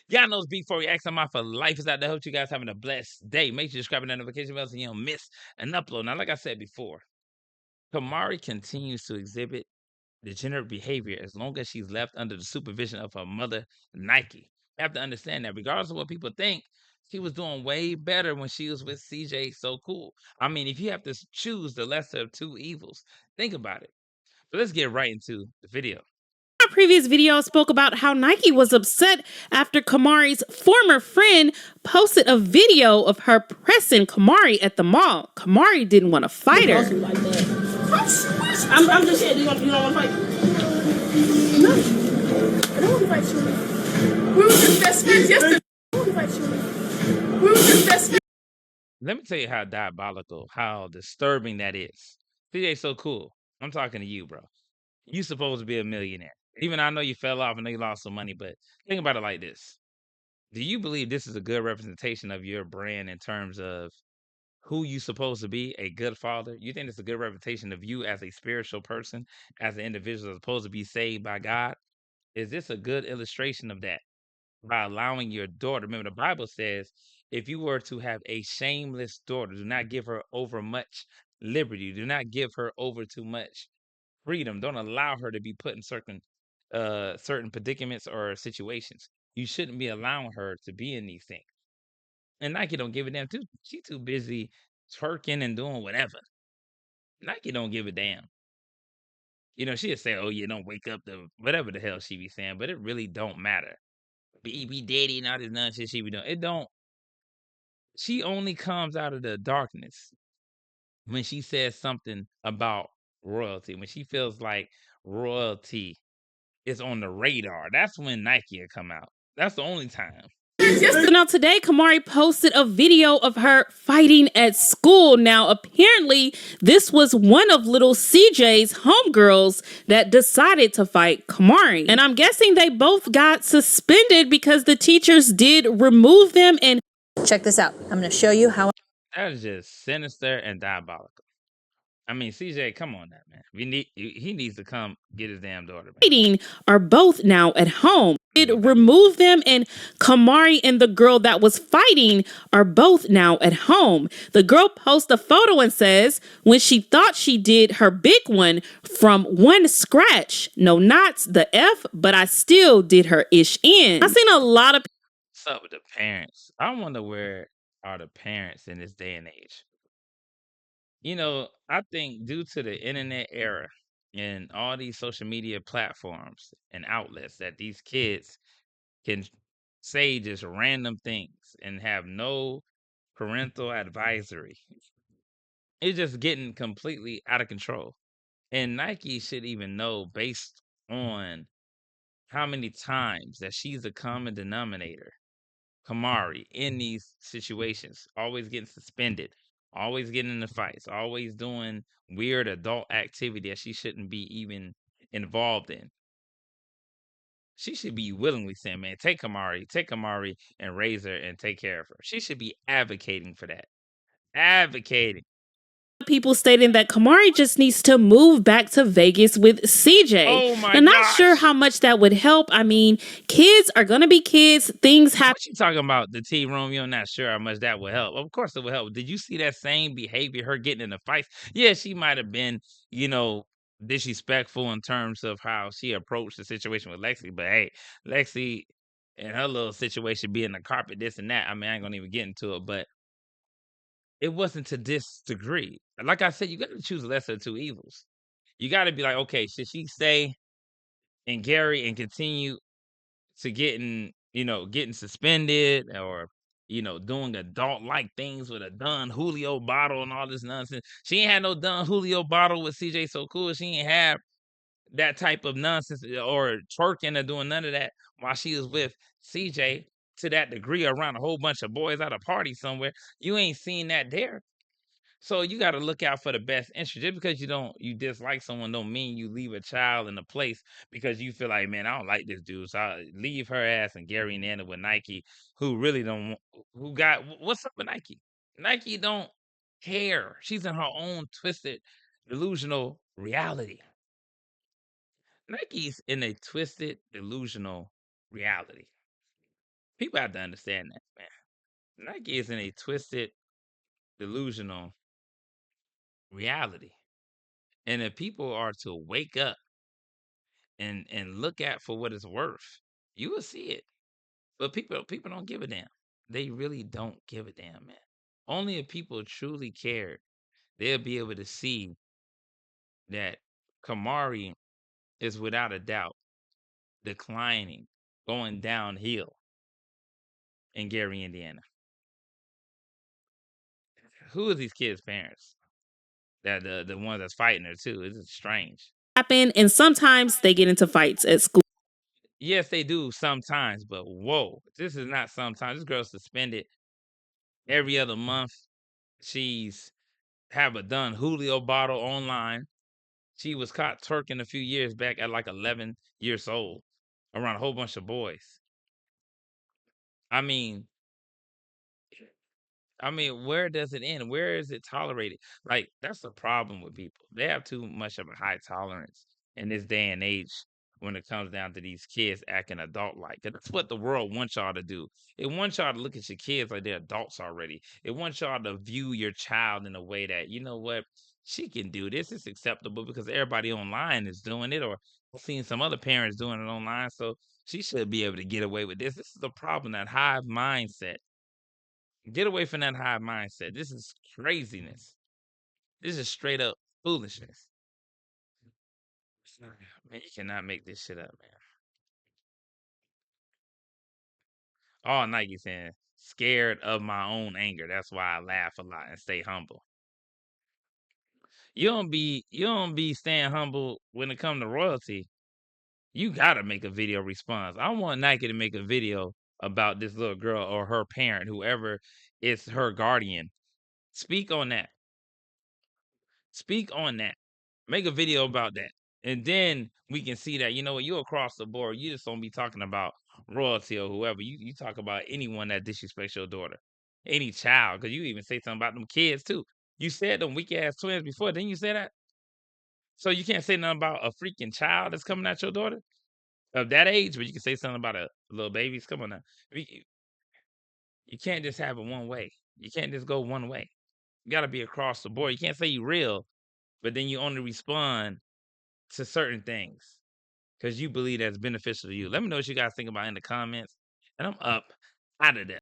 Y'all knows before we ask my for life is out there. Hope you guys having a blessed day. Make sure you subscribe to the notification bell so you don't miss an upload. Now, like I said before, Camari continues to exhibit degenerate behavior as long as she's left under the supervision of her mother, Nike. You have to understand that regardless of what people think, she was doing way better when she was with CJ So Cool. I mean, if you have to choose the lesser of two evils, think about it. But let's get right into the video. Our previous video spoke about how Nike was upset after Camari's former friend posted a video of her pressing Camari at the mall. Camari didn't want to fight her. Like that. I'm just saying, you don't want to fight? No. I don't want to fight you. We were just best friends yesterday. I don't want to fight you. We were just best friends. Let me tell you how diabolical, how disturbing that is. CJ So Cool. I'm talking to you, bro. You supposed to be a millionaire. Even I know you fell off and know you lost some money, but think about it like this. Do you believe this is a good representation of your brand in terms of who you supposed to be, a good father? You think it's a good representation of you as a spiritual person, as an individual that's supposed to be saved by God? Is this a good illustration of that? By allowing your daughter, remember the Bible says, if you were to have a shameless daughter, do not give her over much liberty. Do not give her over too much freedom. Don't allow her to be put in certain predicaments or situations. You shouldn't be allowing her to be in these things. And Nike don't give a damn too. She too busy twerking and doing whatever. Nike don't give a damn. You know, she'll say, "Oh, you don't wake up to whatever the hell she be saying," but it really don't matter. Be daddy and all this nonsense she be doing. It don't. She only comes out of the darkness when she says something about royalty. When she feels like royalty is on the radar, that's when Nike will come out. That's the only time. So now today, Camari posted a video of her fighting at school. Now, apparently, this was one of little CJ's homegirls that decided to fight Camari. And I'm guessing they both got suspended because the teachers did remove them. And check this out. I'm going to show you how. That is just sinister and diabolical. I mean, CJ, come on now, man. He needs to come get his damn daughter back. Fighting are both now at home. It removed them, and Camari and the girl that was fighting are both now at home. The girl posts a photo and says when she thought she did her big one from one scratch, no knots, the F, but I still did her ish in. I've seen a lot of. What's up with the parents? I wonder where are the parents in this day and age. You know, I think due to the internet era and all these social media platforms and outlets that these kids can say just random things and have no parental advisory. It's just getting completely out of control. And Nike should even know based on how many times that she's a common denominator, Camari, in these situations, always getting suspended, always getting into fights, always doing weird adult activity that she shouldn't be even involved in. She should be willingly saying, man, take Camari and raise her and take care of her. She should be advocating for that. Advocating. People stating that Camari just needs to move back to Vegas with CJ. Oh my I'm not gosh. sure how much that would help. I mean, kids are gonna be kids. Things happen. What you talking about? The tea room? You're not sure how much that would help. Of course it would help. Did you see that same behavior, her getting in the fights? Yeah, she might have been, disrespectful in terms of how she approached the situation with Lexi. But hey, Lexi and her little situation being the carpet, this and that. I mean, I ain't gonna even get into it, but it wasn't to this degree. Like I said, you got to choose the lesser of two evils. You got to be like, okay, should she stay in Gary and continue to getting suspended or, doing adult like things with a Don Julio bottle and all this nonsense? She ain't had no Don Julio bottle with CJ So Cool. She ain't have that type of nonsense or twerking or doing none of that while she was with CJ to that degree around a whole bunch of boys at a party somewhere. You ain't seen that there. So you got to look out for the best interest. Just because you dislike someone don't mean you leave a child in a place because you feel like, man, I don't like this dude. So I leave her ass and Gary and Anna with Nike, who really don't who got what's up with Nike? Nike don't care. She's in her own twisted, delusional reality. Nike's in a twisted, delusional reality. People have to understand that, man. Nike is in a twisted, delusional reality. And if people are to wake up and look at for what it's worth, you will see it. But people don't give a damn. They really don't give a damn, man. Only if people truly cared, they'll be able to see that Camari is without a doubt declining, going downhill in Gary, Indiana. Who are these kids' parents? That the ones that's fighting her too. It's strange. Happen, and sometimes they get into fights at school. Yes, they do sometimes, but whoa, this is not sometimes. This girl's suspended every other month. She's have a done Julio bottle online. She was caught twerking a few years back at like 11 years old around a whole bunch of boys. I mean, where does it end? Where is it tolerated? Like, that's the problem with people. They have too much of a high tolerance in this day and age when it comes down to these kids acting adult like. That's what the world wants y'all to do. It wants y'all to look at your kids like they're adults already. It wants y'all to view your child in a way that, you know what, she can do this. It's acceptable because everybody online is doing it, or I've seen some other parents doing it online. So she should be able to get away with this. This is the problem, that hive mindset. Get away from that high mindset. This is craziness. This is straight up foolishness. Man, you cannot make this shit up, man. All Nike saying, scared of my own anger. That's why I laugh a lot and stay humble. You don't be staying humble when it comes to royalty. You gotta make a video response. I want Nike to make a video about this little girl or her parent, whoever is her guardian. Speak on that. Speak on that. Make a video about that. And then we can see that, you know what, you across the board. You just don't be talking about royalty or whoever. You talk about anyone that disrespects your daughter, any child, because you even say something about them kids too. You said them weak ass twins before, didn't you say that? So you can't say nothing about a freaking child that's coming at your daughter of that age, but you can say something about a little babies. Come on now. You can't just have it one way. You can't just go one way. You got to be across the board. You can't say you real, but then you only respond to certain things because you believe that's beneficial to you. Let me know what you guys think about in the comments. And I'm up out of there.